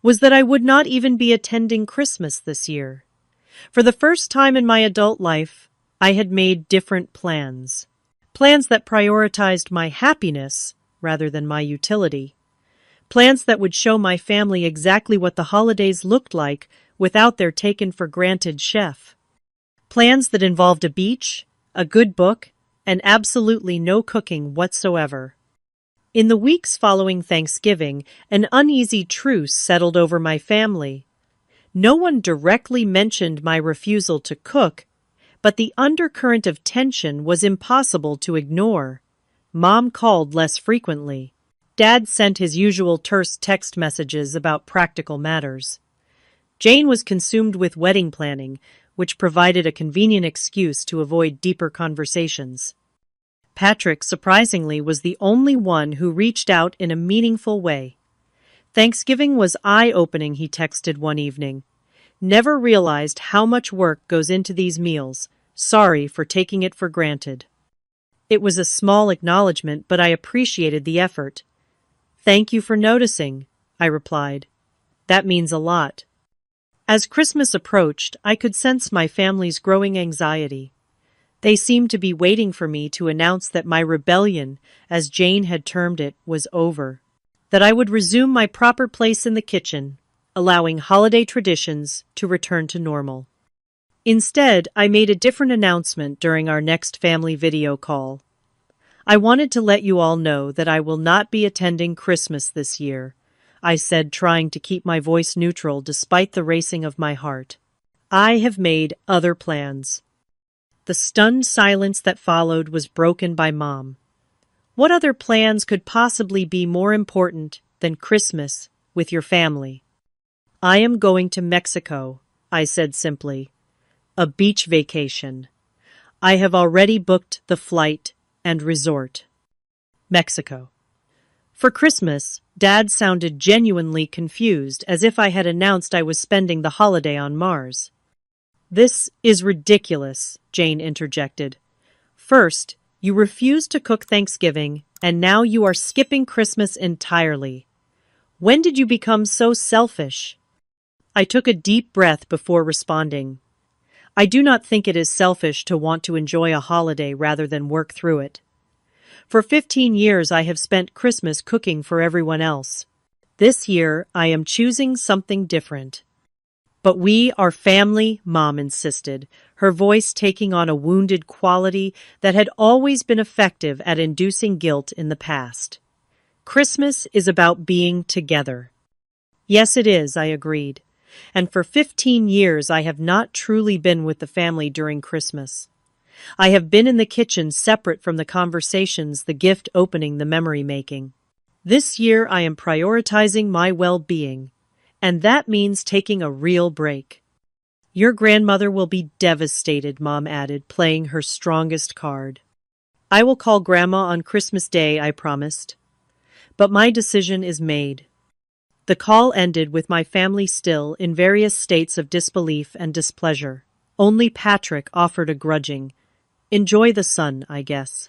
was that I would not even be attending Christmas this year. For the first time in my adult life, I had made different plans. Plans that prioritized my happiness rather than my utility. Plans that would show my family exactly what the holidays looked like without their taken-for-granted chef. Plans that involved a beach, a good book, and absolutely no cooking whatsoever. In the weeks following Thanksgiving, an uneasy truce settled over my family. No one directly mentioned my refusal to cook, but the undercurrent of tension was impossible to ignore. Mom called less frequently. Dad sent his usual terse text messages about practical matters. Jane was consumed with wedding planning, which provided a convenient excuse to avoid deeper conversations. Patrick, surprisingly, was the only one who reached out in a meaningful way. "Thanksgiving was eye-opening," he texted one evening. "Never realized how much work goes into these meals. Sorry for taking it for granted. It was a small acknowledgement, but I appreciated the effort. Thank you for noticing, I replied. That means a lot. As Christmas approached, I could sense my family's growing anxiety. They seemed to be waiting for me to announce that my rebellion, as Jane had termed it, was over. That I would resume my proper place in the kitchen, allowing holiday traditions to return to normal. Instead, I made a different announcement during our next family video call. I wanted to let you all know that I will not be attending Christmas this year, I said, trying to keep my voice neutral despite the racing of my heart. I have made other plans. The stunned silence that followed was broken by Mom. What other plans could possibly be more important than Christmas with your family? I am going to Mexico, I said simply. A beach vacation. I have already booked the flight and resort. Mexico. For Christmas, Dad sounded genuinely confused, as if I had announced I was spending the holiday on Mars. This is ridiculous, Jane interjected. First, you refused to cook Thanksgiving, and now you are skipping Christmas entirely. When did you become so selfish? I took a deep breath before responding. I do not think it is selfish to want to enjoy a holiday rather than work through it. For 15 years I have spent Christmas cooking for everyone else. This year I am choosing something different. But we are family, Mom insisted, her voice taking on a wounded quality that had always been effective at inducing guilt in the past. Christmas is about being together. Yes, it is, I agreed. And for 15 years I have not truly been with the family during Christmas. I have been in the kitchen separate from the conversations, the gift opening, the memory making. This year I am prioritizing my well-being, and that means taking a real break. Your grandmother will be devastated, Mom added, playing her strongest card. I will call Grandma on Christmas Day, I promised. But my decision is made. The call ended with my family still in various states of disbelief and displeasure. Only Patrick offered a grudging, "Enjoy the sun, I guess."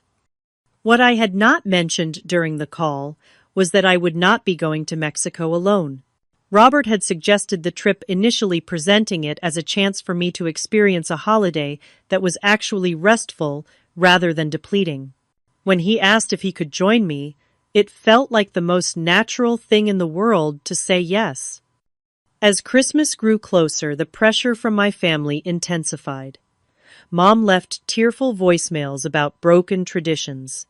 What I had not mentioned during the call was that I would not be going to Mexico alone. Robert had suggested the trip, initially presenting it as a chance for me to experience a holiday that was actually restful rather than depleting. When he asked if he could join me, it felt like the most natural thing in the world to say yes. As Christmas grew closer, the pressure from my family intensified. Mom left tearful voicemails about broken traditions.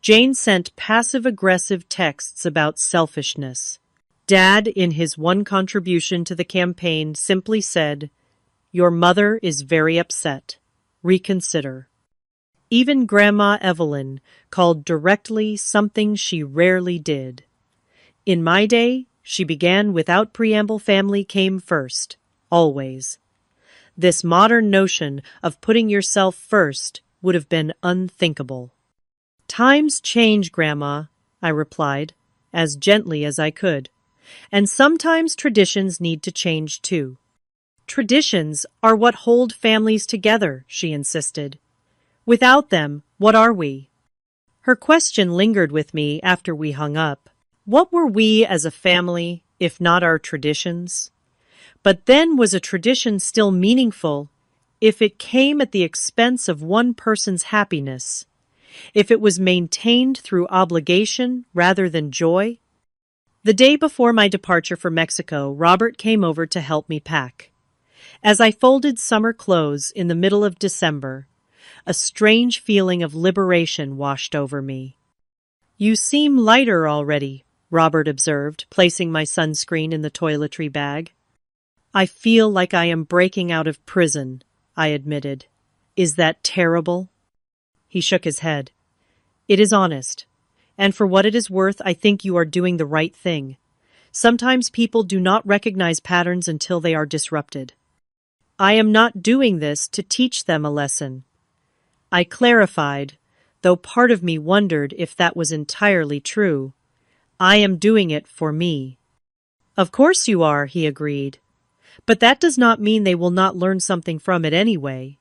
Jane sent passive-aggressive texts about selfishness. Dad, in his one contribution to the campaign, simply said, "Your mother is very upset. Reconsider." Even Grandma Evelyn called directly, something she rarely did. In my day, she began without preamble, family came first, always. This modern notion of putting yourself first would have been unthinkable. Times change, Grandma, I replied, as gently as I could. And sometimes traditions need to change too. Traditions are what hold families together, she insisted. Without them, what are we? Her question lingered with me after we hung up. What were we as a family, if not our traditions? But then, was a tradition still meaningful if it came at the expense of one person's happiness? If it was maintained through obligation rather than joy? The day before my departure for Mexico, Robert came over to help me pack. As I folded summer clothes in the middle of December, a strange feeling of liberation washed over me. "You seem lighter already," Robert observed, placing my sunscreen in the toiletry bag. "I feel like I am breaking out of prison," I admitted. "Is that terrible?" He shook his head. "It is honest. And for what it is worth, I think you are doing the right thing. Sometimes people do not recognize patterns until they are disrupted. I am not doing this to teach them a lesson." I clarified, though part of me wondered if that was entirely true. "I am doing it for me." "Of course you are," he agreed. "But that does not mean they will not learn something from it anyway."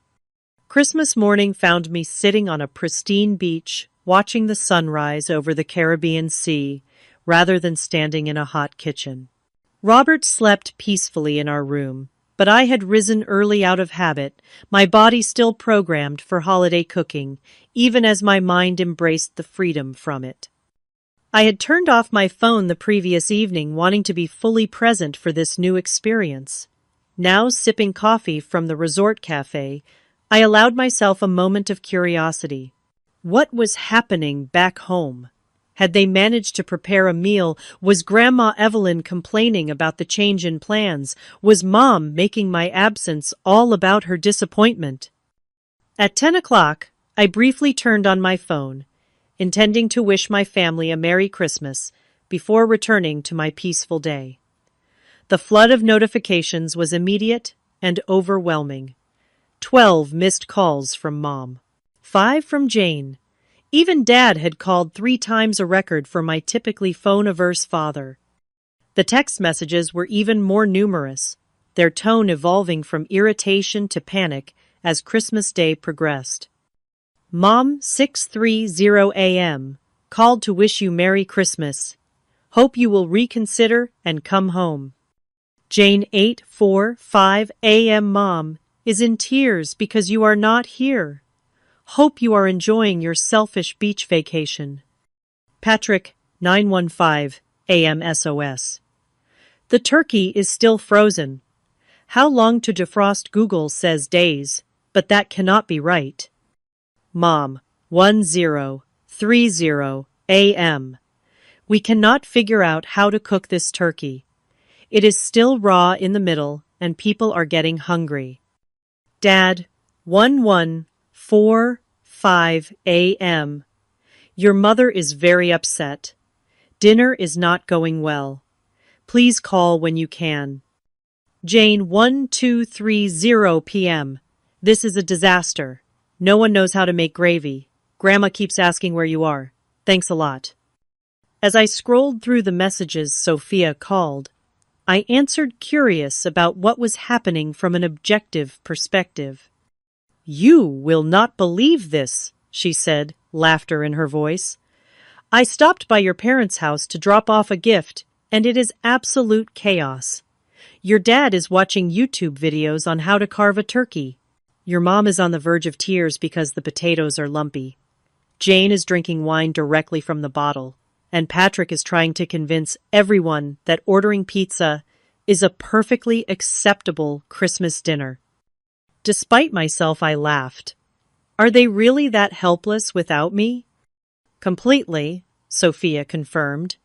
Christmas morning found me sitting on a pristine beach, watching the sunrise over the Caribbean Sea, rather than standing in a hot kitchen. Robert slept peacefully in our room, but I had risen early out of habit, my body still programmed for holiday cooking, even as my mind embraced the freedom from it. I had turned off my phone the previous evening, wanting to be fully present for this new experience. Now, sipping coffee from the resort cafe, I allowed myself a moment of curiosity. What was happening back home? Had they managed to prepare a meal? Was Grandma Evelyn complaining about the change in plans? Was Mom making my absence all about her disappointment? At 10 o'clock, I briefly turned on my phone, intending to wish my family a Merry Christmas before returning to my peaceful day. The flood of notifications was immediate and overwhelming. 12 missed calls from Mom. 5 from Jane. Even Dad had called 3 times a record for my typically phone-averse father. The text messages were even more numerous, their tone evolving from irritation to panic as Christmas Day progressed. Mom 6:30 a.m. called to wish you Merry Christmas. Hope you will reconsider and come home. Jane 8:45 a.m. Mom is in tears because you are not here. Hope you are enjoying your selfish beach vacation. Patrick 9:15 a.m. SOS. The turkey is still frozen. How long to defrost? Google says days, but that cannot be right. Mom 10:30 a.m. We cannot figure out how to cook this turkey. It is still raw in the middle and people are getting hungry. Dad 11:45 a.m. Your mother is very upset. Dinner is not going well. Please call when you can. Jane 12:30 p.m. This is a disaster. No one knows how to make gravy. Grandma keeps asking where you are. Thanks a lot. As I scrolled through the messages Sophia called, I answered, curious about what was happening from an objective perspective. You will not believe this, she said, laughter in her voice. I stopped by your parents' house to drop off a gift, and it is absolute chaos. Your dad is watching YouTube videos on how to carve a turkey. Your mom is on the verge of tears because the potatoes are lumpy. Jane is drinking wine directly from the bottle, and Patrick is trying to convince everyone that ordering pizza is a perfectly acceptable Christmas dinner. Despite myself, I laughed. Are they really that helpless without me? Completely, Sophia confirmed.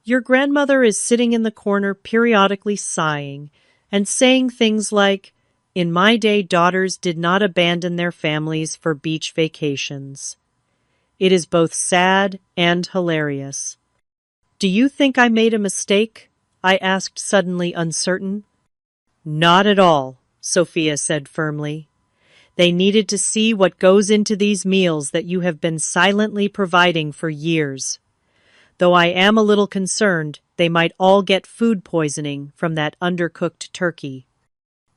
Your grandmother is sitting in the corner periodically sighing and saying things like, in my day, daughters did not abandon their families for beach vacations. It is both sad and hilarious. Do you think I made a mistake? I asked, suddenly uncertain. Not at all, Sophia said firmly. They needed to see what goes into these meals that you have been silently providing for years. Though I am a little concerned, they might all get food poisoning from that undercooked turkey.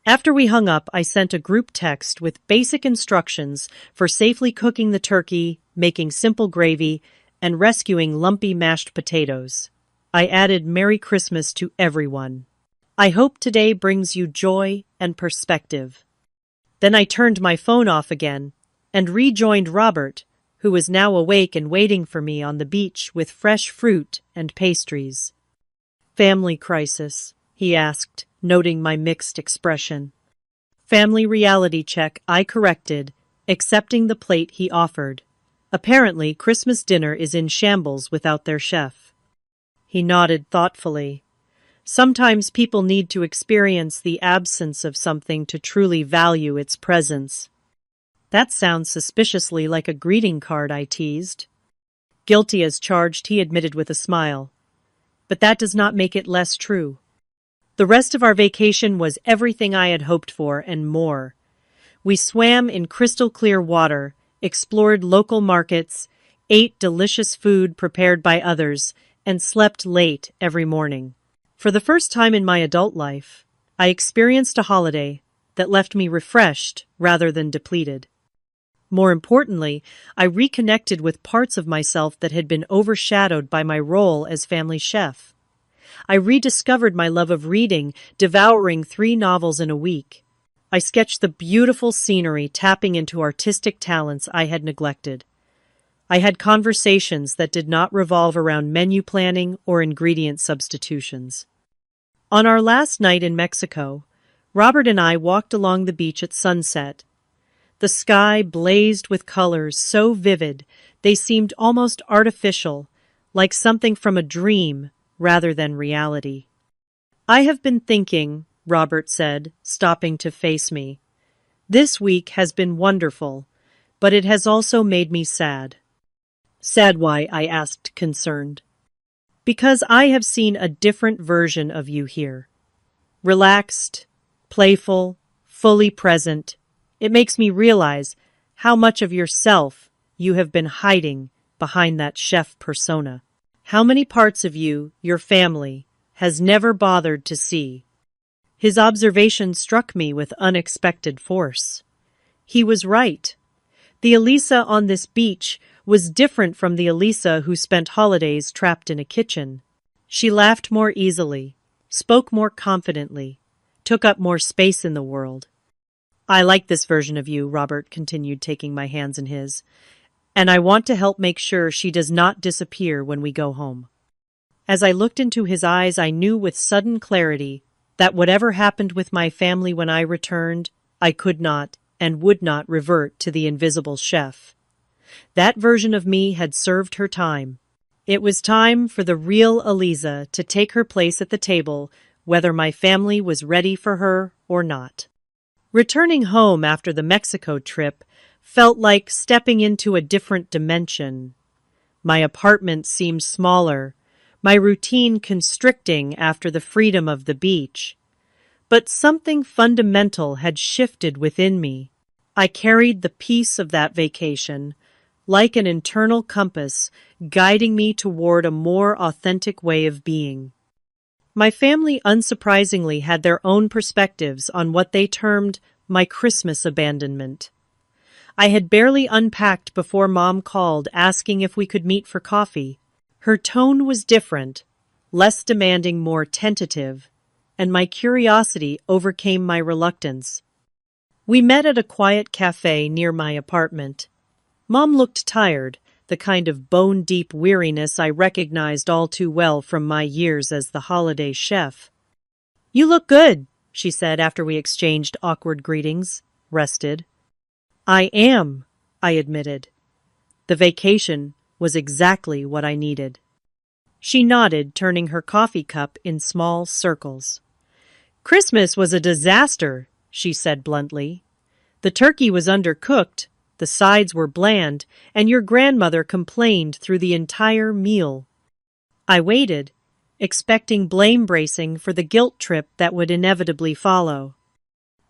After we hung up, I sent a group text with basic instructions for safely cooking the turkey, making simple gravy, and rescuing lumpy mashed potatoes. I added Merry Christmas to everyone. I hope today brings you joy and perspective. Then I turned my phone off again and rejoined Robert, who was now awake and waiting for me on the beach with fresh fruit and pastries. Family crisis, he asked, noting my mixed expression. Family reality check, I corrected, accepting the plate he offered. Apparently, Christmas dinner is in shambles without their chef. He nodded thoughtfully. Sometimes people need to experience the absence of something to truly value its presence. That sounds suspiciously like a greeting card, I teased. Guilty as charged, he admitted with a smile. But that does not make it less true. The rest of our vacation was everything I had hoped for and more. We swam in crystal-clear water, explored local markets, ate delicious food prepared by others, and slept late every morning. For the first time in my adult life, I experienced a holiday that left me refreshed rather than depleted. More importantly, I reconnected with parts of myself that had been overshadowed by my role as family chef. I rediscovered my love of reading, devouring 3 novels in a week. I sketched the beautiful scenery, tapping into artistic talents I had neglected. I had conversations that did not revolve around menu planning or ingredient substitutions. On our last night in Mexico, Robert and I walked along the beach at sunset. The sky blazed with colors so vivid they seemed almost artificial, like something from a dream rather than reality. "I have been thinking," Robert said, stopping to face me. "This week has been wonderful, but it has also made me sad." "Sad why?" I asked, concerned. "Because I have seen a different version of you here. Relaxed, playful, fully present. It makes me realize how much of yourself you have been hiding behind that chef persona. How many parts of you, your family, has never bothered to see." His observation struck me with unexpected force. He was right. The Elisa on this beach was different from the Elisa who spent holidays trapped in a kitchen. She laughed more easily, spoke more confidently, took up more space in the world. "I like this version of you," Robert continued, taking my hands in his, "and I want to help make sure she does not disappear when we go home." As I looked into his eyes, I knew with sudden clarity that whatever happened with my family when I returned, I could not and would not revert to the invisible chef. That version of me had served her time. It was time for the real Eliza to take her place at the table, whether my family was ready for her or not. Returning home after the Mexico trip felt like stepping into a different dimension. My apartment seemed smaller, my routine constricting after the freedom of the beach. But something fundamental had shifted within me. I carried the peace of that vacation, like an internal compass, guiding me toward a more authentic way of being. My family unsurprisingly had their own perspectives on what they termed my Christmas abandonment. I had barely unpacked before Mom called asking if we could meet for coffee. Her tone was different, less demanding, more tentative, and my curiosity overcame my reluctance. We met at a quiet cafe near my apartment. Mom looked tired, the kind of bone-deep weariness I recognized all too well from my years as the holiday chef. "You look good," she said after we exchanged awkward greetings. "Rested?" "I am," I admitted. The vacation was exactly what I needed. She nodded, turning her coffee cup in small circles. "Christmas was a disaster," she said bluntly. "The turkey was undercooked, the sides were bland, and your grandmother complained through the entire meal." I waited, expecting blame bracing for the guilt trip that would inevitably follow.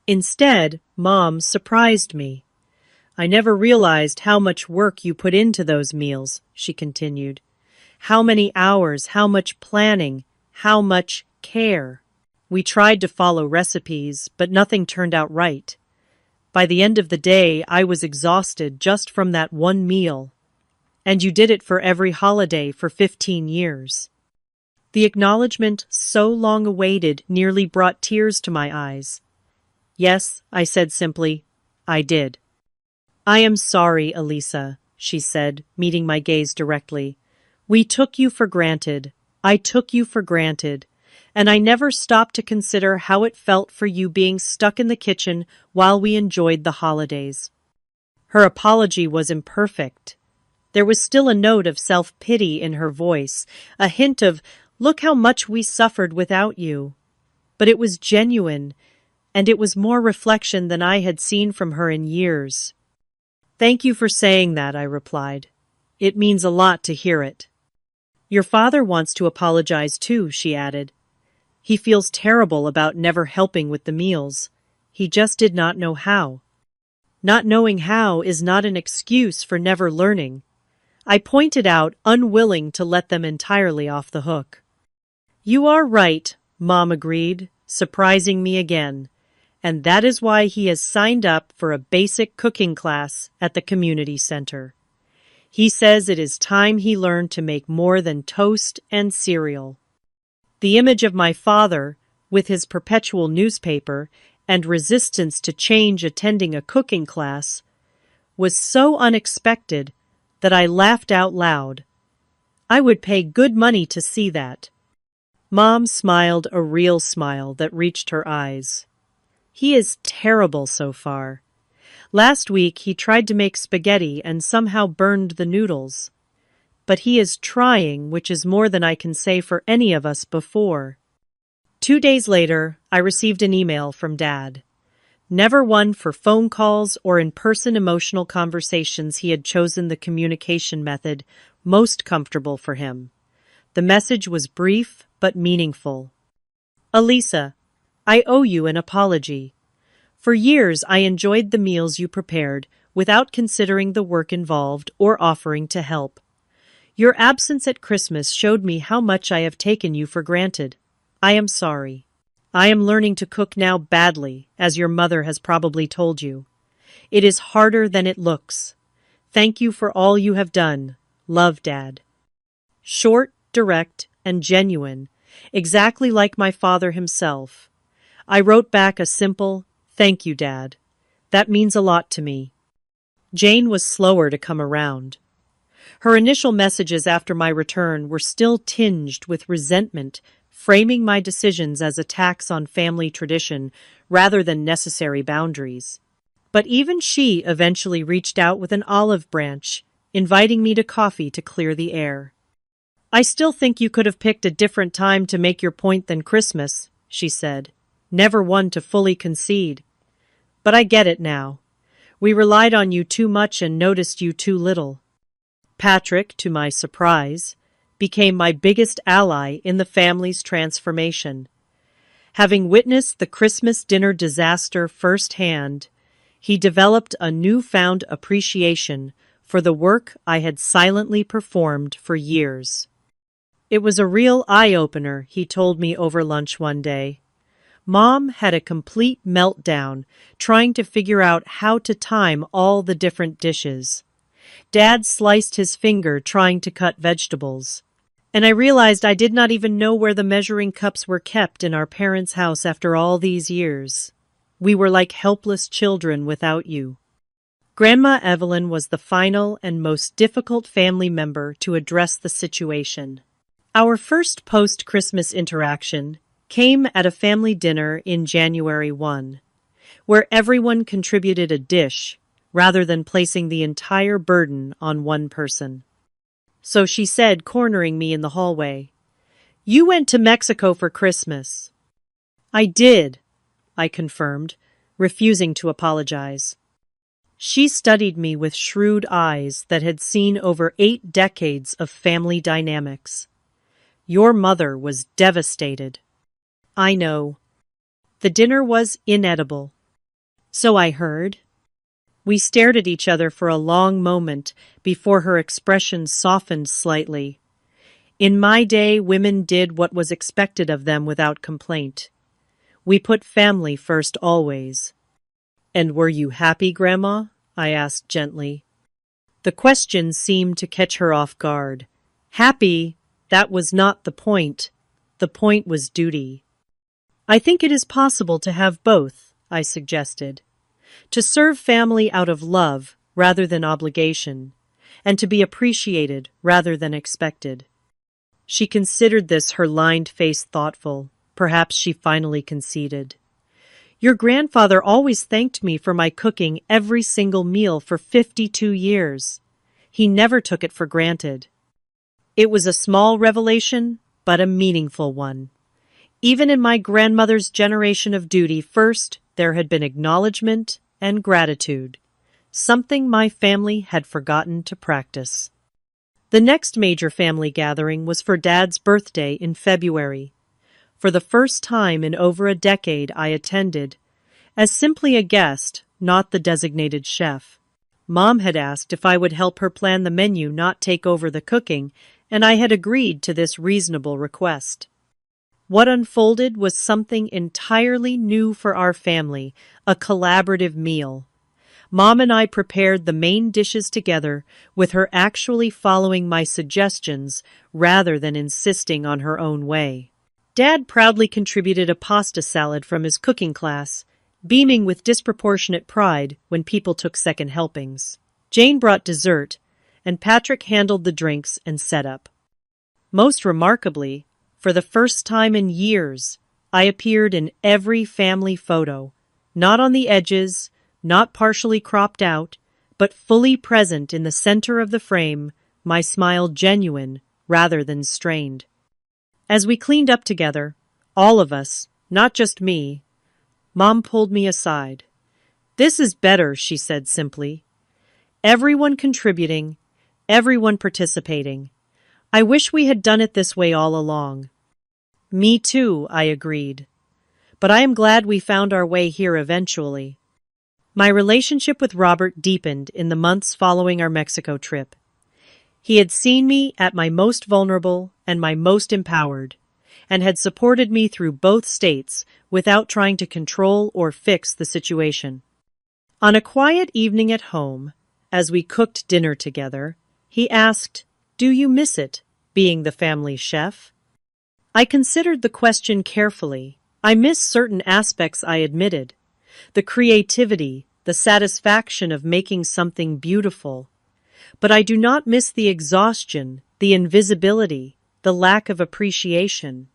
Instead, Mom surprised me. "I never realized how much work you put into those meals," she continued. "How many hours, how much planning, how much care. We tried to follow recipes, but nothing turned out right. By the end of the day, I was exhausted just from that one meal. And you did it for every holiday for 15 years. The acknowledgement, so long awaited, nearly brought tears to my eyes. "Yes," I said simply, "I did." "I am sorry, Elisa," she said, meeting my gaze directly. "We took you for granted. I took you for granted. And I never stopped to consider how it felt for you being stuck in the kitchen while we enjoyed the holidays." Her apology was imperfect. There was still a note of self-pity in her voice, a hint of, "Look how much we suffered without you." But it was genuine, and it was more reflection than I had seen from her in years. "Thank you for saying that," I replied. "It means a lot to hear it." "Your father wants to apologize too," she added. "He feels terrible about never helping with the meals. He just did not know how." Not knowing how is not an excuse for never learning. I pointed out, unwilling to let them entirely off the hook. "You are right," Mom agreed, surprising me again. and that is why he has signed up for a basic cooking class at the community center. He says it is time he learned to make more than toast and cereal. The image of my father, with his perpetual newspaper and resistance to change attending a cooking class, was so unexpected that I laughed out loud. I would pay good money to see that. Mom smiled a real smile that reached her eyes. He is terrible so far. Last week he tried to make spaghetti and somehow burned the noodles. But he is trying, which is more than I can say for any of us before. 2 days later, I received an email from Dad. Never one for phone calls or in-person emotional conversations, he had chosen the communication method most comfortable for him. The message was brief but meaningful. Elisa, I owe you an apology. For years I enjoyed the meals you prepared without considering the work involved or offering to help. Your absence at Christmas showed me how much I have taken you for granted. I am sorry. I am learning to cook now badly, as your mother has probably told you. It is harder than it looks. Thank you for all you have done. Love, Dad. Short, direct, and genuine, exactly like my father himself. I wrote back a simple, "Thank you, Dad. That means a lot to me." Jane was slower to come around. Her initial messages after my return were still tinged with resentment, framing my decisions as attacks on family tradition rather than necessary boundaries. But even she eventually reached out with an olive branch, inviting me to coffee to clear the air. "I still think you could have picked a different time to make your point than Christmas," she said, never one to fully concede. "But I get it now. We relied on you too much and noticed you too little." Patrick, to my surprise, became my biggest ally in the family's transformation. Having witnessed the Christmas dinner disaster firsthand, he developed a newfound appreciation for the work I had silently performed for years. It was a real eye-opener, he told me over lunch one day. Mom had a complete meltdown trying to figure out how to time all the different dishes. Dad sliced his finger trying to cut vegetables. And I realized I did not even know where the measuring cups were kept in our parents' house after all these years. We were like helpless children without you. Grandma Evelyn was the final and most difficult family member to address the situation. Our first post-Christmas interaction came at a family dinner in January 1, where everyone contributed a dish rather than placing the entire burden on one person. So she said, cornering me in the hallway, "You went to Mexico for Christmas." "I did," I confirmed, refusing to apologize. She studied me with shrewd eyes that had seen over 8 decades of family dynamics. "Your mother was devastated." "I know. The dinner was inedible." "So I heard." We stared at each other for a long moment before her expression softened slightly. "In my day, women did what was expected of them without complaint. We put family first always." "And were you happy, Grandma?" I asked gently. The question seemed to catch her off guard. Happy? That was not the point. The point was duty. "I think it is possible to have both," I suggested. "To serve family out of love rather than obligation, and to be appreciated rather than expected." She considered this, her lined face thoughtful. Perhaps she finally conceded. "Your grandfather always thanked me for my cooking every single meal for 52 years. He never took it for granted." It was a small revelation, but a meaningful one. Even in my grandmother's generation of duty first, there had been acknowledgement and gratitude, something my family had forgotten to practice. The next major family gathering was for Dad's birthday in February. For the first time in over a decade, I attended, as simply a guest, not the designated chef. Mom had asked if I would help her plan the menu, not take over the cooking, and I had agreed to this reasonable request. What unfolded was something entirely new for our family, a collaborative meal. Mom and I prepared the main dishes together, with her actually following my suggestions rather than insisting on her own way. Dad proudly contributed a pasta salad from his cooking class, beaming with disproportionate pride when people took second helpings. Jane brought dessert, and Patrick handled the drinks and setup. Most remarkably, for the first time in years, I appeared in every family photo, not on the edges, not partially cropped out, but fully present in the center of the frame, my smile genuine rather than strained. As we cleaned up together, all of us, not just me, Mom pulled me aside. "This is better," she said simply. "Everyone contributing, everyone participating. I wish we had done it this way all along." "Me too," I agreed. "But I am glad we found our way here eventually." My relationship with Robert deepened in the months following our Mexico trip. He had seen me at my most vulnerable and my most empowered, and had supported me through both states without trying to control or fix the situation. On a quiet evening at home, as we cooked dinner together, he asked, "Do you miss it, being the family chef?" I considered the question carefully. I miss certain aspects, I admitted. The creativity, the satisfaction of making something beautiful. But I do not miss the exhaustion, the invisibility, the lack of appreciation.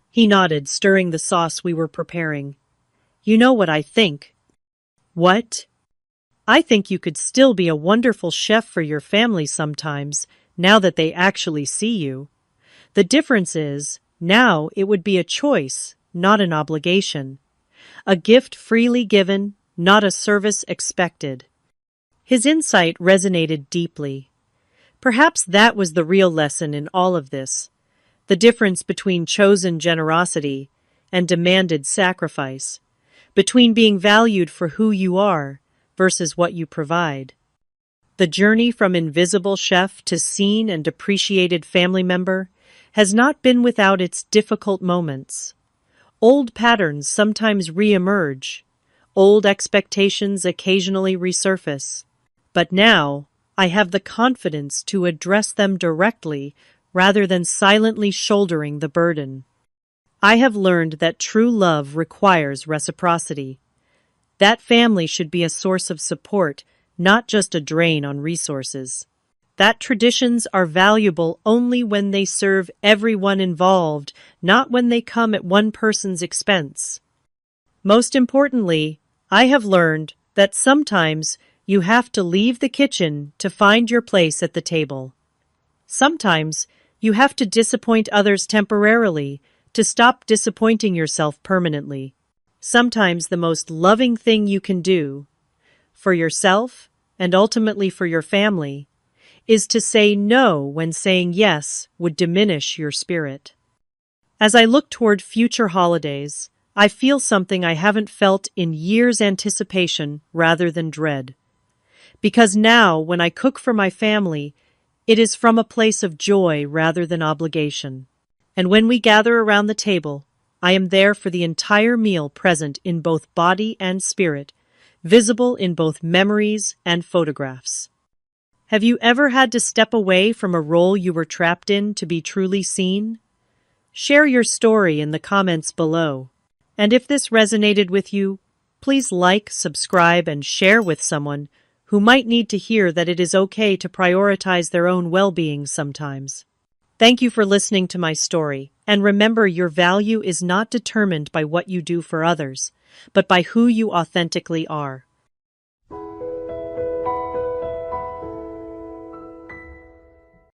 He nodded, stirring the sauce we were preparing. "You know what I think." "What?" "I think you could still be a wonderful chef for your family sometimes, now that they actually see you. The difference is, now it would be a choice, not an obligation. A gift freely given, not a service expected." His insight resonated deeply. Perhaps that was the real lesson in all of this, the difference between chosen generosity and demanded sacrifice, between being valued for who you are versus what you provide. The journey from invisible chef to seen and appreciated family member has not been without its difficult moments. Old patterns sometimes re-emerge. Old expectations occasionally resurface. But now, I have the confidence to address them directly rather than silently shouldering the burden. I have learned that true love requires reciprocity. That family should be a source of support, not just a drain on resources. That traditions are valuable only when they serve everyone involved, not when they come at one person's expense. Most importantly, I have learned that sometimes you have to leave the kitchen to find your place at the table. Sometimes you have to disappoint others temporarily to stop disappointing yourself permanently. Sometimes the most loving thing you can do, for yourself and ultimately for your family, is to say no when saying yes would diminish your spirit. As I look toward future holidays, I feel something I haven't felt in years: anticipation rather than dread. Because now, when I cook for my family, it is from a place of joy rather than obligation. And when we gather around the table, I am there for the entire meal, present in both body and spirit, visible in both memories and photographs. Have you ever had to step away from a role you were trapped in to be truly seen? Share your story in the comments below. And if this resonated with you, please like, subscribe, and share with someone who might need to hear that it is okay to prioritize their own well-being sometimes. Thank you for listening to my story, and remember, your value is not determined by what you do for others, but by who you authentically are.